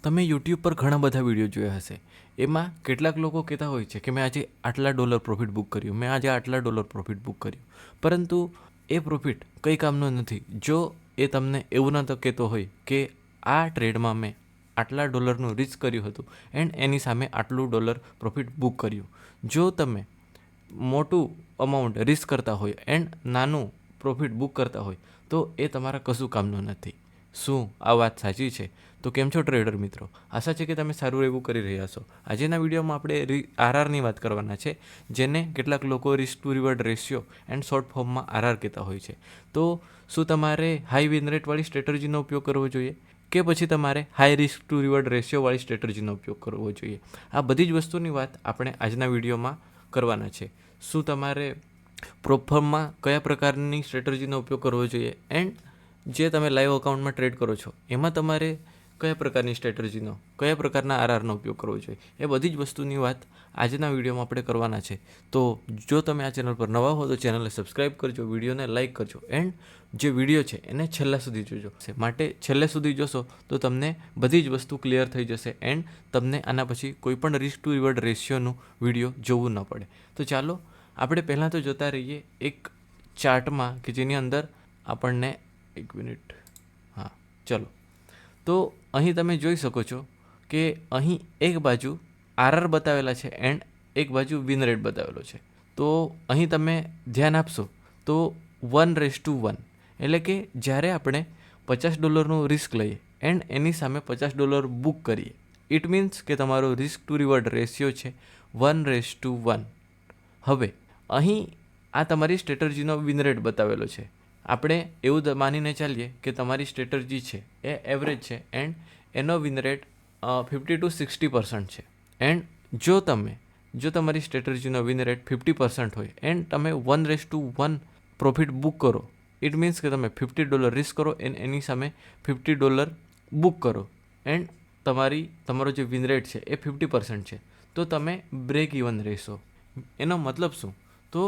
તમે યુટ્યુબ પર ઘણા બધા વિડીયો જોયા હશે. એમાં કેટલાક લોકો કહેતા હોય છે કે મેં આજે આટલા ડોલર પ્રોફિટ બુક કર્યું, મેં આજે આટલા ડોલર પ્રોફિટ બુક કર્યું. પરંતુ એ પ્રોફિટ કંઈ કામનો નથી જો એ તમને એવું ન કહેતો હોય કે આ ટ્રેડમાં મેં આટલા ડોલરનું રિસ્ક કર્યું હતું એન્ડ એની સામે આટલું ડોલર પ્રોફિટ બુક કર્યું. જો તમે મોટું અમાઉન્ટ રિસ્ક કરતા હોય એન્ડ નાનું પ્રોફિટ બુક કરતા હોય તો એ તમારા કશું કામનું નથી. શું આ વાત સાચી છે? તો કેમ છો ટ્રેડર મિત્રો? આશા છે કે તમે સારું એવું કરી રહ્યા છો. આજના વિડીયોમાં આપણે આરઆરની વાત કરવાના છે, જેને કેટલાક લોકો risk to reward ratio and short ફોર્મમાં આરઆર કહેતા હોય છે. તો શું તમારે હાઈ વિન રેટવાળી સ્ટ્રેટર્જીનો ઉપયોગ કરવો જોઈએ કે પછી તમારે હાઈ રિસ્ક ટુ રિવોર્ડ રેશિયોવાળી સ્ટ્રેટર્જીનો ઉપયોગ કરવો જોઈએ? આ બધી જ વસ્તુની વાત આપણે આજના વિડીયોમાં કરવાના છે. શું તમારે પ્રોફોર્મમાં કયા પ્રકારની સ્ટ્રેટર્જીનો ઉપયોગ કરવો જોઈએ એન્ડ જે તમે લાઈવ અકાઉન્ટમાં ટ્રેડ કરો છો એમાં તમારે કયા પ્રકારની સ્ટ્રેટર્જીનો, કયા પ્રકારના આરઆરનો ઉપયોગ કરવો જોઈએ, એ બધી જ વસ્તુની વાત આજના વિડીયોમાં આપણે કરવાના છે. તો જો તમે આ ચેનલ પર નવા હો તો ચેનલને સબસ્ક્રાઈબ કરજો, વિડીયોને લાઇક કરજો એન્ડ જે વિડીયો છે એને છેલ્લા સુધી જોજો. માટે છેલ્લે સુધી જોશો તો તમને બધી જ વસ્તુ ક્લિયર થઈ જશે એન્ડ તમને આના પછી કોઈ પણ રિસ્ક ટુ રિવોર્ડ રેશિયોનું વિડીયો જોવું ન પડે. તો ચાલો આપણે પહેલાં તો જોતા રહીએ એક ચાર્ટમાં કે જેની અંદર આપણને એક મિનિટ, હા ચલો. તો અહીં તમે જોઈ શકો છો કે અહીં એક બાજુ આરઆર બતાવેલા છે એન્ડ એક બાજુ વિન રેટ બતાવેલો છે. તો અહીં તમે ધ્યાન આપશો તો 1:1, એટલે કે જ્યારે આપણે $50નું રિસ્ક લઈએ એન્ડ એની સામે $50 બુક કરીએ, ઇટ મીન્સ કે તમારો રિસ્ક ટુ રિવોર્ડ રેશિયો છે 1:1. હવે અહીં આ તમારી સ્ટ્રેટર્જીનો વિન રેટ બતાવેલો છે. આપણે એવું માનીને ચાલીએ કે તમારી સ્ટ્રેટર્જી છે એ એવરેજ છે એન્ડ એનો વિન રેટ 50 to 60% છે. એન્ડ જો તમારી સ્ટ્રેટર્જીનો વિન રેટ 50% હોય એન્ડ તમે 1:1 પ્રોફિટ બુક કરો, ઇટ મીન્સ કે તમે $50 રિસ્ક કરો એન્ડ એની સામે $50 બુક કરો એન્ડ તમારો જે વિન રેટ છે એ 50% છે, તો તમે બ્રેક ઇવન રહેશો. એનો મતલબ શું? તો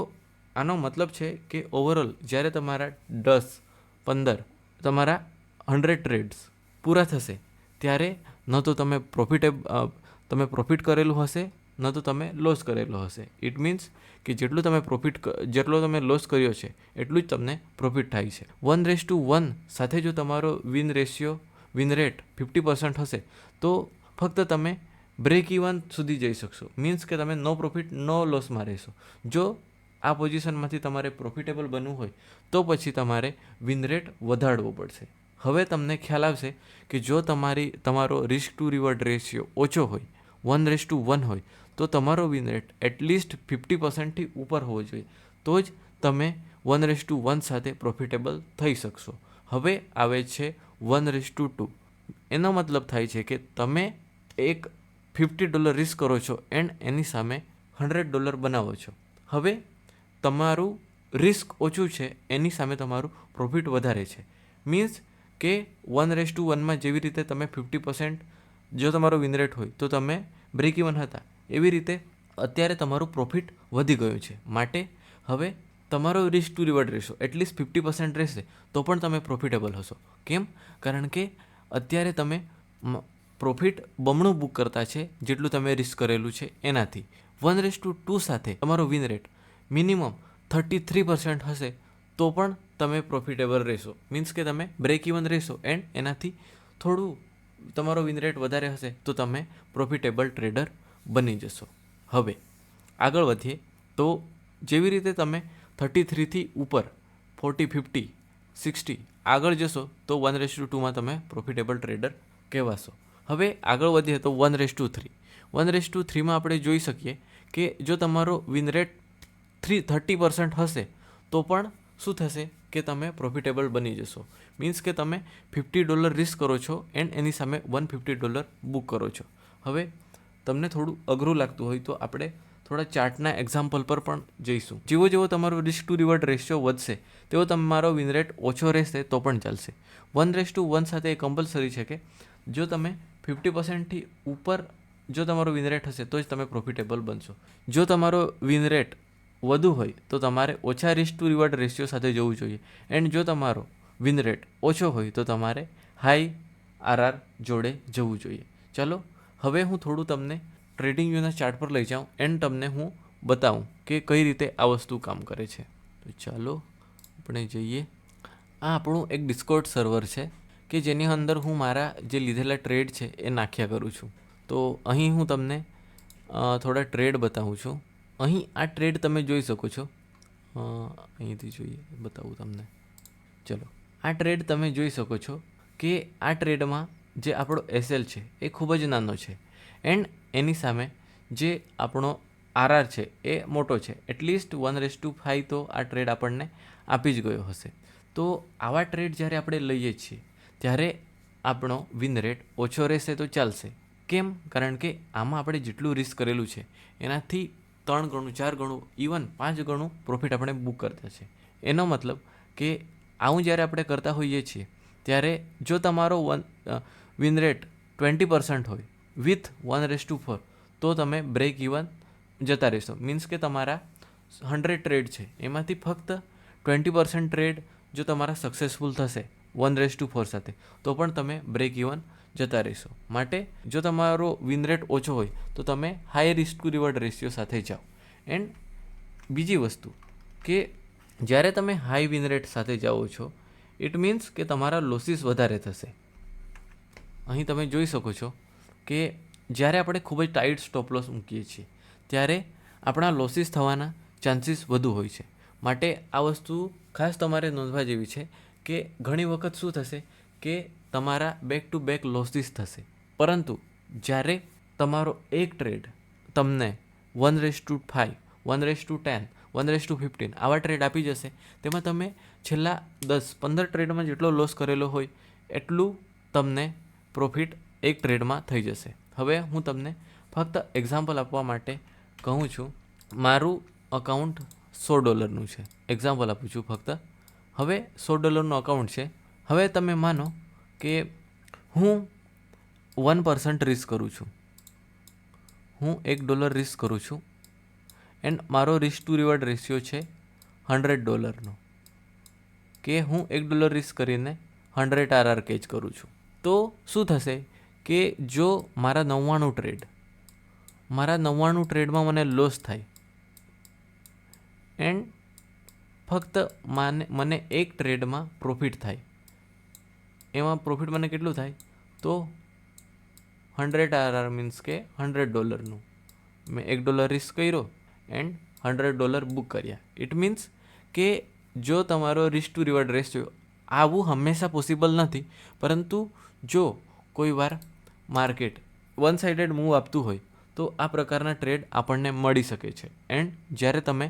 આનો મતલબ છે કે ઓવરઓલ જ્યારે તમારા 10-15 તમારા 100 ટ્રેડ્સ પૂરા થશે ત્યારે ન તો તમે પ્રોફિટ કરેલું હશે, ન તો તમે લોસ કરેલો હશે. ઇટ મીન્સ કે જેટલો તમે લોસ કર્યો છે એટલું જ તમને પ્રોફિટ થાય છે. 1:1 સાથે જો તમારો વિન રેટ 50% હશે તો ફક્ત તમે બ્રેક ઇવન સુધી જઈ શકશો. મીન્સ કે તમે નો પ્રોફિટ નો લોસમાં રહેશો. જો આ પોઝિશનમાંથી તમારે પ્રોફિટેબલ બનવું હોય તો પછી તમારે વિન રેટ વધારવો પડશે. હવે તમને ખ્યાલ આવશે કે જો તમારો રિસ્ક ટુ રિવોર્ડ રેશિયો ઓછો હોય, 1:1 હોય, તો તમારો વિન રેટ એટલીસ્ટ 50%થી ઉપર હોવો જોઈએ, તો જ તમે 1:1 સાથે પ્રોફિટેબલ થઈ શકશો. હવે આવે છે 1:2. એનો મતલબ થાય છે કે તમે એક $50 રિસ્ક કરો છો એન્ડ એની સામે $100 બનાવો છો. હવે તમારું રિસ્ક ઓછું છે એની સામે તમારું પ્રોફિટ વધારે છે. મીન્સ કે 1:1માં જેવી રીતે તમે 50% જો તમારો વિન રેટ હોય તો તમે બ્રેક ઇવન હતા, એવી રીતે અત્યારે તમારું પ્રોફિટ વધી ગયું છે. માટે હવે તમારો risk to reward ratio at least 50% રહેશે તો પણ તમે પ્રોફિટેબલ હશો. કેમ? કારણ કે અત્યારે તમે પ્રોફિટ બમણું બુક કરતા છે જેટલું તમે રિસ્ક કરેલું છે એનાથી. 1:2 સાથે તમારો વિન રેટ મિનિમમ 33% હશે તો પણ તમે પ્રોફિટેબલ રહેશો. મીન્સ કે તમે બ્રેક ઇવન રહેશો એન્ડ એનાથી થોડું તમારો વિન રેટ વધારે હશે તો તમે પ્રોફિટેબલ ટ્રેડર બની જશો. હવે આગળ વધીએ તો જેવી રીતે તમે 33થી ઉપર 40, 50, 60 આગળ જશો તો 1:2માં તમે પ્રોફિટેબલ ટ્રેડર કહેવાશો. હવે આગળ વધીએ તો 1:3. 1:3માં આપણે જોઈ શકીએ કે જો તમારો વિન રેટ 30% હશે તો પણ શું થશે કે તમે પ્રોફિટેબલ બની જશો. મીન્સ કે તમે $50 રિસ્ક કરો છો એન્ડ એની સામે $150 બુક કરો છો. હવે તમને થોડું અઘરું લાગતું હોય તો આપણે થોડા ચાર્ટના એક્ઝામ્પલ પર પણ જઈશું. જેવો તમારો રિસ્ક ટુ રિવોર્ડ રેશિયો વધશે તેવો તમારો વિન રેટ ઓછો રહેશે તો પણ ચાલશે. 1:1 સાથે એ કમ્પલસરી છે કે જો તમે 50%થી ઉપર જો તમારો વિન રેટ હશે તો જ તમે પ્રોફિટેબલ બનશો. જો તમારો વિન રેટ વધુ હોય તો તમારે ઓછા રિસ્ક ટુ રિવોર્ડ રેશિયો સાથે જવું જોઈએ એન્ડ જો તમારો વિન રેટ ઓછો હોય તો તમારે હાઈ આરઆર જોડે જવું જોઈએ. ચાલો હવે હું થોડું તમને ટ્રેડિંગ વ્યૂના ચાર્ટ પર લઈ જાઉં એન્ડ તમને હું બતાવું કે કઈ રીતે આ વસ્તુ કામ કરે છે. તો ચાલો આપણે જઈએ. આ આપણું એક ડિસ્કોર્ડ સર્વર છે કે જેની અંદર હું મારા જે લીધેલા ટ્રેડ છે એ નાખ્યા કરું છું. તો અહીં હું તમને થોડા ટ્રેડ બતાવું છું. અહીં આ ટ્રેડ તમે જોઈ શકો છો. અહીંથી જોઈએ બતાવું તમને. ચલો આ ટ્રેડ તમે જોઈ શકો છો કે આ ટ્રેડમાં જે આપણો એસએલ છે એ ખૂબ જ નાનો છે એન્ડ એની સામે જે આપણો આરઆર છે એ મોટો છે. એટલીસ્ટ 1:5 તો આ ટ્રેડ આપણને આપી જ ગયો હશે. તો આવા ટ્રેડ જ્યારે આપણે લઈએ છીએ ત્યારે આપણો વિન રેટ ઓછો રહેશે તો ચાલશે. કેમ? કારણ કે આમાં આપણે જેટલું રિસ્ક કરેલું છે એનાથી 3 ગણું 4 ગણું ઇવન 5 ગણું પ્રોફિટ આપણે બુક કરતા છે. એનો મતલબ કે આવું જ્યારે આપણે કરતા હોઈએ છીએ ત્યારે જો તમારો વિન રેટ 20% હોય વિથ 1:4 તો તમે બ્રેક ઇવન જતા રહેશો. મીન્સ કે તમારા 100 ટ્રેડ છે એમાંથી ફક્ત 20% ટ્રેડ જો તમારા સક્સેસફુલ થશે 1:4 સાથે તો પણ તમે બ્રેક ઇવન જતા રહેશો. માટે જો તમારો વિન રેટ ઓછો હોય તો તમે high risk to reward ratio સાથે જાઓ. એન્ડ બીજી વસ્તુ કે જ્યારે તમે હાઈ વિન રેટ સાથે જાઓ છો ઇટ મીન્સ કે તમારા લોસીસ વધારે થશે. અહીં તમે જોઈ શકો છો કે જ્યારે આપણે ખૂબ જ ટાઈટ સ્ટોપ લોસ મૂકીએ છીએ ત્યારે આપણા લોસીસ થવાના ચાન્સીસ વધુ હોય છે. માટે આ વસ્તુ ખાસ તમારે નોંધવા જેવી છે કે ઘણી વખત શું થશે કે તમારા બેક ટુ બેક લોસીસ થશે. પરંતુ જ્યારે તમારો એક ટ્રેડ તમને 1:5, 1:10, 1:15 આવા ટ્રેડ આપી જશે તેમાં તમે છેલ્લા 10-15 ટ્રેડમાં જેટલો લોસ કરેલો હોય એટલું તમને પ્રોફિટ એક ટ્રેડમાં થઈ જશે. હવે હું તમને ફક્ત એક્ઝામ્પલ આપવા માટે કહું છું. મારું અકાઉન્ટ $100 છે. એક્ઝામ્પલ આપું છું ફક્ત. હવે $100 અકાઉન્ટ છે. હવે તમે માનો કે હું 1% રિસ્ક કરું છું. હું $1 રિસ્ક કરું છું એન્ડ મારો રિસ્ક ટુ રિવોર્ડ રેશિયો છે $100 કે હું $1 રિસ્ક કરીને 100 આરઆર કેચ કરું છું. તો શું થશે કે જો મારા 99 ટ્રેડમાં મને લોસ થાય એન્ડ ફક્ત મને એક ટ્રેડમાં પ્રોફિટ થાય, એમાં પ્રોફિટ મને કેટલું થાય તો 100 આરઆર મીન્સ કે $100. મેં $1 રિસ્ક કર્યો એન્ડ $100 બુક કર્યા. ઇટ મીન્સ કે જો તમારો રિસ્ક ટુ રિવોર્ડ રેશિયો આવું હંમેશા પોસિબલ નથી, પરંતુ જો કોઈ વાર માર્કેટ વન સાઇડેડ મૂવ આપતું હોય તો આ પ્રકારના ટ્રેડ આપણને મળી શકે છે. એન્ડ જ્યારે તમે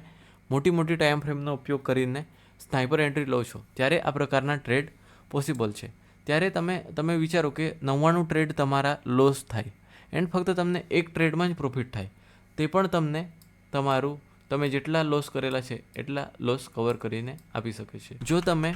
મોટી ટાઈમ ફ્રેમનો ઉપયોગ કરીને સ્નાઇપર એન્ટ્રી લો છો ત્યારે આ પ્રકારના ટ્રેડ પોસિબલ છે. ત્યારે તમે વિચારો કે 99 ટ્રેડ તમારા લોસ થાય એન્ડ ફક્ત તમને એક ટ્રેડમાં જ પ્રોફિટ થાય, તે પણ તમને તમે જેટલા લોસ કરેલા છે એટલા લોસ કવર કરીને આપી શકે છે. જો તમે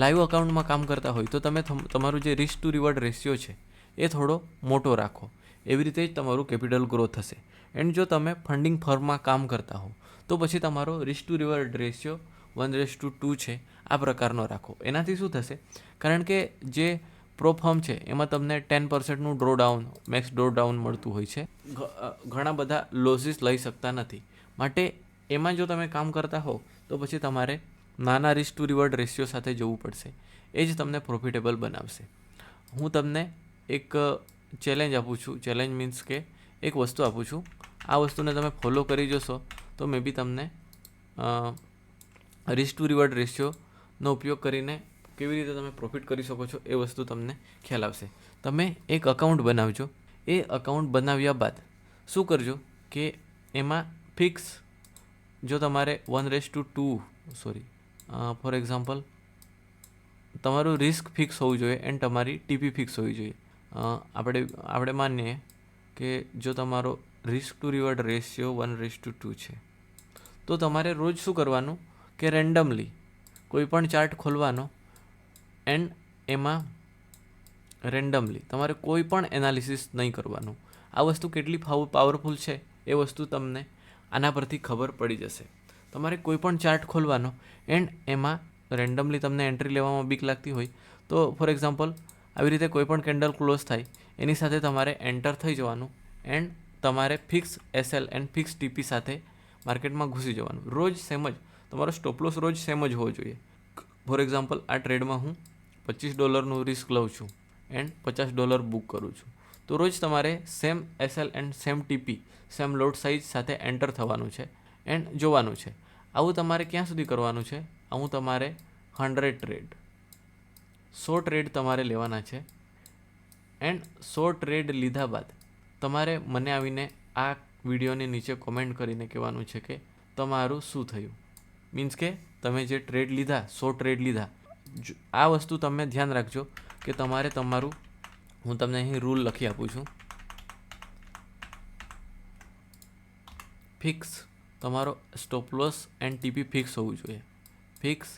લાઈવ અકાઉન્ટમાં કામ કરતા હોય તો તમે તમારું જે રિસ્ક ટુ રિવોર્ડ રેશિયો છે એ થોડો મોટો રાખો. એવી રીતે જ તમારું કેપિટલ ગ્રોથ થશે. એન્ડ જો તમે ફંડિંગ ફર્મમાં કામ કરતા હો તો પછી તમારો રિસ્ક ટુ રિવોર્ડ રેશિયો 1:2 છે આ પ્રકારનો રાખો. એનાથી શું થશે, કારણ કે જે પ્રો ફર્મ છે એમાં તમને 10%નું ડ્રોડાઉન મેક્સ ડ્રોડાઉન મળતું હોય છે. ઘણા બધા લોસીસ લઈ શકતા નથી. માટે એમાં જો તમે કામ કરતા હો તો પછી તમારે નાના રિસ્ક ટુ રિવોર્ડ રેશિયો સાથે જવું પડશે. એ જ તમને પ્રોફિટેબલ બનાવશે. હું તમને એક ચેલેન્જ આપું છું. ચેલેન્જ મીન્સ કે એક વસ્તુ આપું છું. આ વસ્તુને તમે ફોલો કરી જશો તો મે બી તમને રિસ્ક ટુ રિવોર્ડ રેશિયોનો ઉપયોગ કરીને કેવી રીતે તમે પ્રોફિટ કરી શકો છો એ વસ્તુ તમને ખ્યાલ આવશે. તમે એક અકાઉન્ટ બનાવજો. એ અકાઉન્ટ બનાવ્યા બાદ શું કરજો કે એમાં ફિક્સ જો તમારે 1:2 ફોર એક્ઝામ્પલ તમારું રિસ્ક ફિક્સ હોવું જોઈએ એન્ડ તમારી ટીપી ફિક્સ હોવી જોઈએ. આપણે માનીએ કે જો તમારો રિસ્ક ટુ રિવોર્ડ રેશિયો 1:2 છે તો તમારે રોજ શું કરવાનું કે રેન્ડમલી કોઈ પણ ચાર્ટ ખોલવાનો એન્ડ એમાં રેન્ડમલી તમારે કોઈ પણ એનાલિસિસ નહીં કરવાનું. આ વસ્તુ કેટલી પાવરફુલ છે એ વસ્તુ તમને આના પરથી ખબર પડી જશે. તમારે કોઈ પણ ચાર્ટ ખોલવાનો એન્ડ એમાં રેન્ડમલી તમને એન્ટ્રી લેવામાં બીક લાગતી હોય તો ફોર એક્ઝામ્પલ આવી રીતે કોઈ પણ કેન્ડલ ક્લોઝ થાય એની સાથે તમારે એન્ટર થઈ જવાનું એન્ડ તમારે fix SL and fix TP સાથે માર્કેટમાં ઘૂસી જવાનું. રોજ સેમ જ તમારો સ્ટોપ લોસ રોજ સેમ જ હોવો જોઈએ. ફોર એક્ઝામ્પલ આ ટ્રેડમાં હું $25 રિસ્ક લઉં છું એન્ડ $50 બુક કરું છું. તો રોજ તમારે same SL and same TP same lot size સાથે એન્ટર થવાનું છે એન્ડ જોવાનું છે. આવું તમારે ક્યાં સુધી કરવાનું છે? આવું તમારે 100 ટ્રેડ 100 ટ્રેડ તમારે લેવાના છે એન્ડ 100 ટ્રેડ લીધા બાદ તમારે મને આવીને આ વિડીયોની નીચે કોમેન્ટ કરીને કહેવાનું છે કે તમારું શું થયું. મીન્સ કે તમે જે ટ્રેડ લીધા 100 ટ્રેડ લીધા. આ વસ્તુ તમે ધ્યાન રાખજો કે તમારે તમારું, હું તમને અહીં રૂલ લખી આપું છું. ફિક્સ તમારો stop loss and TP fix હોવું જોઈએ. ફિક્સ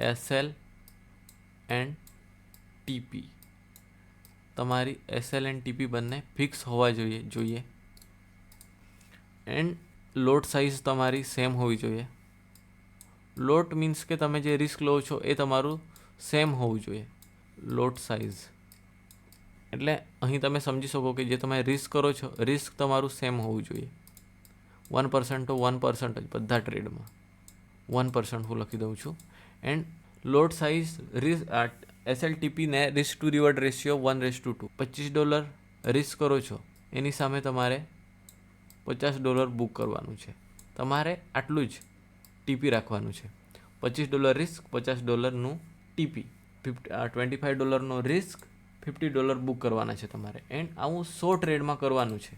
એસએલ એન્ડ ટીપી તમારી એસએલ એન્ડ ટીપી બંને ફિક્સ હોવા જોઈએ એન્ડ લોટ સાઇઝ તમારી સેમ હોવી જોઈએ. લોટ મીન્સ કે તમે જે રિસ્ક લો છો એ તમારું સેમ હોવું જોઈએ. લોટ સાઇઝ એટલે અહીં તમે સમજી શકો કે જે તમે રિસ્ક કરો છો રિસ્ક તમારું સેમ હોવું જોઈએ. 1% તો 1% જ બધા ટ્રેડમાં 1% હું લખી દઉં છું. એન્ડ લોટ સાઇઝ એસએલટીપીને risk to reward ratio 1:2. $25 risk કરો છો એની સામે તમારે $50 બુક કરવાનું છે. તમારે આટલું જ ટીપી રાખવાનું છે. $25 રિસ્ક, $50 ટીપી, $25 રિસ્ક, $50 બુક કરવાના છે તમારે. એન્ડ આવું 100 ટ્રેડમાં કરવાનું છે.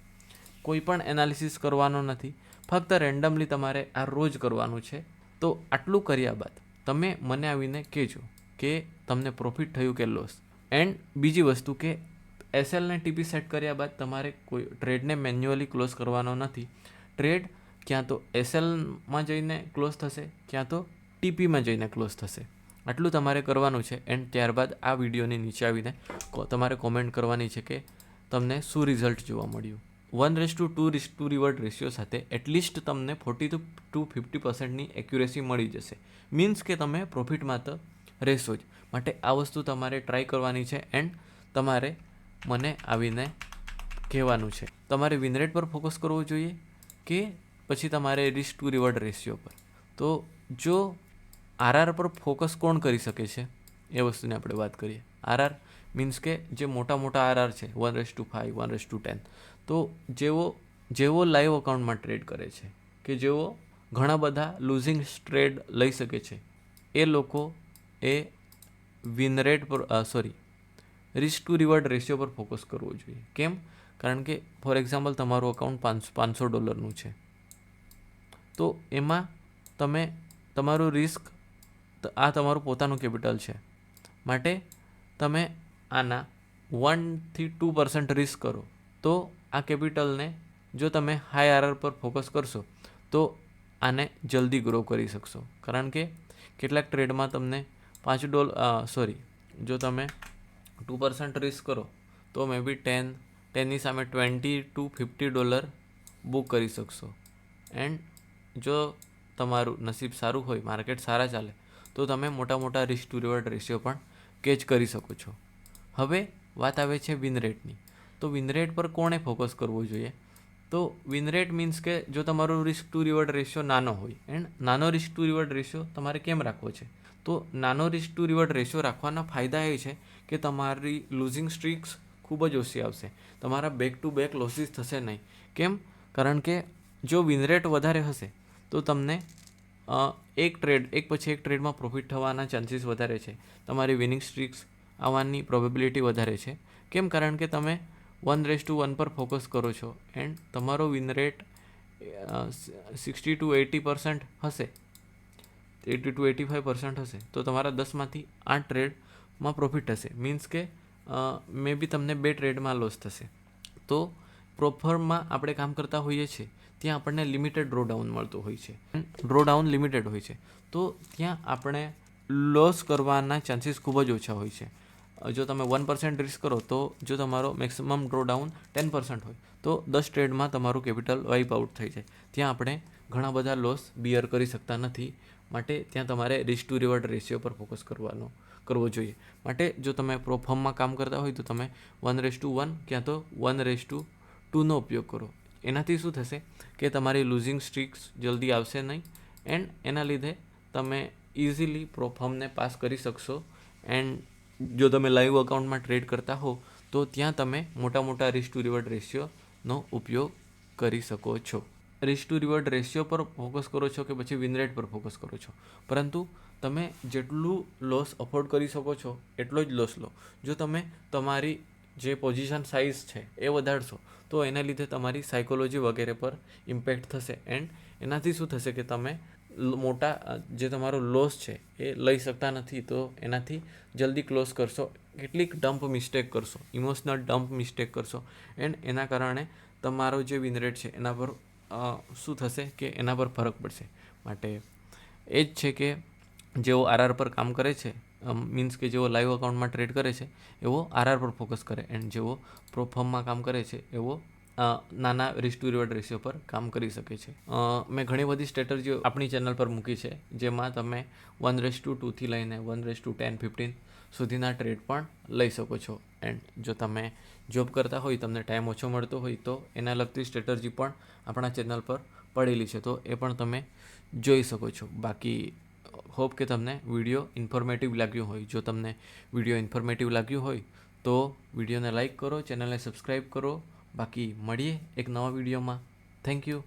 કોઈ પણ એનાલિસિસ કરવાનો નથી, ફક્ત રેન્ડમલી તમારે આ રોજ કરવાનું છે. તો આટલું કર્યા બાદ તમે મને આવીને કહેજો કે તમને પ્રોફિટ થયું કે લોસ. એન્ડ બીજી વસ્તુ કે એસએલને ટીપી સેટ કર્યા બાદ તમારે કોઈ ટ્રેડને મેન્યુઅલી ક્લોઝ કરવાનો નથી. ટ્રેડ ક્યાં તો એસએલમાં જઈને ક્લોઝ થશે, ક્યાં તો ટીપીમાં જઈને ક્લોઝ થશે. આટલું તમારે કરવાનું છે. એન્ડ ત્યારબાદ આ વિડીયોની નીચે આવીને તમારે કોમેન્ટ કરવાની છે કે તમને શું રિઝલ્ટ જોવા મળ્યું. 1:2 રિવર્ડ રેશિયો સાથે એટલીસ્ટ તમને 40 to 50%ની એક્યુરેસી મળી જશે. મીન્સ કે તમે પ્રોફિટમાં તો રહેશો જ. માટે આ વસ્તુ તમારે ટ્રાય કરવાની છે એન્ડ તમારે મને આવીને કહેવાનું છે. તમારે વિન રેટ પર ફોકસ કરવો જોઈએ કે પછી તમારે રિસ્ક ટુ રિવોર્ડ રેશિયો પર. તો જો આરઆર પર ફોકસ કોણ કરી શકે છે એ વસ્તુની આપણે વાત કરીએ. આરઆર મીન્સ કે જે મોટા મોટા આરઆર છે 1:5, 1:10. તો જેવો લાઈવ અકાઉન્ટમાં ટ્રેડ કરે છે કે જેઓ ઘણા બધા લૂઝિંગ ટ્રેડ લઈ શકે છે એ લોકો એ વિન રેટ પર રિસ્ક ટુ રિવોર્ડ રેશિયો પર ફોકસ કરવો જોઈએ. કેમ? કારણ કે ફોર એક્ઝામ્પલ તમારું અકાઉન્ટ $500 છે. તો એમાં તમે તમારું રિસ્ક, આ તમારું પોતાનું કેપિટલ છે. માટે તમે આના 1 થી 2% રિસ્ક કરો તો આ કેપિટલને જો તમે હાઈ આરઆર પર ફોકસ કરશો તો આને જલ્દી ગ્રો કરી શકશો. કારણ કે કેટલાક ટ્રેડમાં તમને જો તમે 2% રિસ્ક કરો તો મે બી 10ની સામે $20 to $50 બુક કરી શકશો. એન્ડ જો તમારું નસીબ સારું હોય, માર્કેટ સારા ચાલે તો તમે મોટા મોટા રિસ્ક ટુ રિવોર્ડ રેશિયો પણ કેચ કરી શકો છો. હવે વાત આવે છે વિન રેટની. તો વિન રેટ પર કોણે ફોકસ કરવો જોઈએ? તો વિન રેટ મીન્સ કે જો તમારો રિસ્ક ટુ રિવોર્ડ રેશિયો નાનો હોય એન્ડ નાનો રિસ્ક ટુ રિવોર્ડ રેશિયો તમારે કેમ રાખવો છે? તો નાનો રિસ્ક ટુ રિવોર્ડ રેશિયો રાખવાના ફાયદા એ છે કે તમારી લૂઝિંગ સ્ટ્રીક્સ ખૂબ જ ઓછી આવશે. તમારા બેક ટુ બેક લોસીસ થશે નહીં. કેમ? કારણ કે જો વિન રેટ વધારે હશે તો તમને એક પછી એક ટ્રેડમાં પ્રોફિટ થવાના ચાન્સીસ વધારે છે. તમારી વિનિંગ સ્ટ્રીક્સ આવવાની પ્રોબેબિલિટી વધારે છે. કેમ? કારણ કે તમે 1:1 પર ફોકસ કરો છો એન્ડ તમારો વિન રેટ 60 to 80% હશે, 80 to 85% હશે. તો તમારા 10માંથી 8 ટ્રેડમાં પ્રોફિટ થશે. મીન્સ કે મે બી તમને 2 ટ્રેડમાં લોસ થશે. તો પ્રોફરમાં આપણે કામ કરતા હોઈએ છીએ ત્યાં આપણને લિમિટેડ ડ્રોડાઉન મળતું હોય છે. ડ્રોડાઉન લિમિટેડ હોય છે તો ત્યાં આપણે લોસ કરવાના ચાન્સીસ ખૂબ જ ઓછા હોય છે. જો તમે 1% રિસ્ક કરો તો જો તમારો મેક્સિમમ ડ્રોડાઉન 10% હોય તો 10 ટ્રેડમાં તમારું કેપિટલ વાઇપ આઉટ થઈ જાય. ત્યાં આપણે ઘણા બધા લોસ બિયર કરી શકતા નથી. માટે ત્યાં તમારે રિસ્ક ટુ રિવોર્ડ રેશિયો પર ફોકસ કરવાનો કરવો જોઈએ. માટે જો તમે પ્રો ફોર્મમાં કામ કરતા હોય તો તમે 1:1 ક્યાં તો 1:2નો ઉપયોગ કરો. એનાથી શું થશે કે તમારી લૂઝિંગ સ્ટ્રીક્સ જલ્દી આવશે નહીં એન્ડ એના લીધે તમે ઇઝીલી પ્રો ફોર્મને પાસ કરી શકશો. એન્ડ જો તમે લાઈવ અકાઉન્ટમાં ટ્રેડ કરતા હો તો ત્યાં તમે મોટા રિસ્ક ટુ રિવર્ડ રેશિયોનો ઉપયોગ કરી શકો છો. રિસ્ક ટુ રિવર્ડ રેશિયો પર ફોકસ કરો છો કે પછી વિન રેટ પર ફોકસ કરો છો, પરંતુ તમે જેટલું લોસ અફોર્ડ કરી શકો છો એટલો જ લોસ લો. જો તમે તમારી જે પોઝિશન સાઇઝ છે એ વધારશો તો એના લીધે તમારી સાયકોલોજી વગેરે પર ઇમ્પેક્ટ થશે એન્ડ એનાથી શું થશે કે તમે મોટા જે તમારો લોસ છે એ લઈ શકતા નથી, તો એનાથી જલ્દી ક્લોઝ કરશો, કેટલીક ડમ્પ મિસ્ટેક કરશો, ઇમોશનલ ડમ્પ મિસ્ટેક કરશો એન્ડ એના કારણે તમારો જે વિન રેટ છે એના પર શું થશે કે એના પર ફરક પડશે. માટે એ જ છે કે જેઓ આરઆર પર કામ કરે છે, મીન્સ કે જેઓ લાઈવ અકાઉન્ટમાં ટ્રેડ કરે છે એવો આરઆર પર ફોકસ કરે એન્ડ જેઓ પ્રો ફોર્મમાં કામ કરે છે એવો નાના રિસ્ક ટુ રિવર્ડ રેશિયો પર કામ કરી શકે છે. મેં ઘણી બધી સ્ટ્રેટેજીઓ આપણી ચેનલ પર મૂકી છે જેમાં તમે 1:2 લઈને 1:10, 15 સુધીના ટ્રેડ પણ લઈ શકો છો. એન્ડ જો તમે જોબ કરતા હોય, તમને ટાઈમ ઓછો મળતો હોય તો એના લગતી સ્ટ્રેટેજી પણ આપણા ચેનલ પર પડેલી છે, તો એ પણ તમે જોઈ શકો છો. બાકી હોપ કે તમને વિડીયો ઇન્ફોર્મેટિવ લાગ્યું હોય. જો તમને વિડીયો ઇન્ફોર્મેટિવ લાગ્યું હોય તો વિડીયોને લાઇક કરો, ચેનલને સબસ્ક્રાઈબ કરો. બાકી મળીએ એક નવા વિડીયોમાં. Thank you.